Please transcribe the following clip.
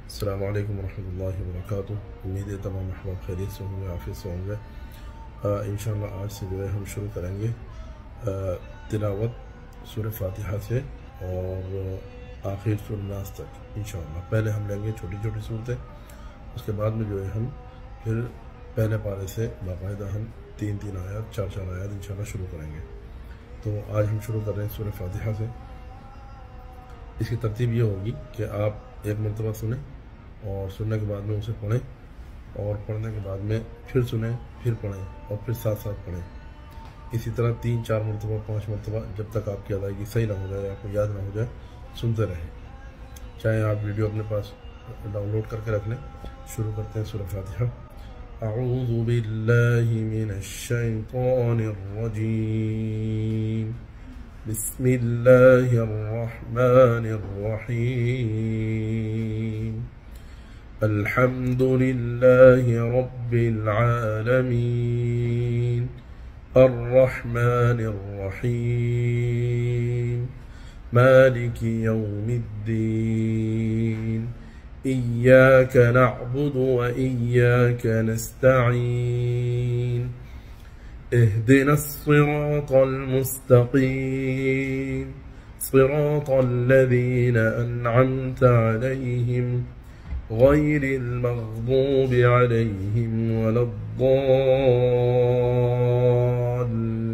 السلام علیکم ورحمۃ اللہ وبرکاتہ۔ امید ہے تمام احباب خیریت سے ہوں گے، عافیت سے ہوں گے۔ انشاءاللہ آج سے جو ہے ہم شروع کریں گے تلاوت سورہ فاتحہ سے اور آخر سورہ ناس تک انشاءاللہ۔ پہلے ہم لیں گے چھوٹی چھوٹی صورتیں، اس کے بعد میں جو ہے ہم پھر پہلے پارے سے باقاعدہ ہم تین آیات چار آیات انشاءاللہ شروع کریں گے۔ تو آج ہم شروع کر رہے ہیں سورہ فاتحہ سے۔ اس کی ترتیب یہ ہوگی کہ آپ ایک مرتبہ سنیں اور سننے کے بعد میں اسے پڑھیں، اور پڑھنے کے بعد میں پھر سنیں، پھر پڑھیں اور پھر ساتھ ساتھ پڑھیں۔ اسی طرح 3-4 مرتبہ 5 مرتبہ جب تک آپ کی ادائیگی صحیح نہ ہو جائے، آپ کو یاد نہ ہو جائے، سنتے رہیں۔ چاہے آپ ویڈیو اپنے پاس ڈاؤن لوڈ کر کے رکھ لیں۔ شروع کرتے ہیں سورہ فاتحہ۔ اعوذ باللہ من الشیطان الرجیم، بسم اللہ الرحمن الرحیم، الحمد للہ رب العالمین، الرحمن الرحیم، مالک یوم الدین، ایاک نعبد و ایاک نستعین، اهدنا الصراط المستقيم، صراط الذين أنعمت عليهم غير المغضوب عليهم ولا الضالين،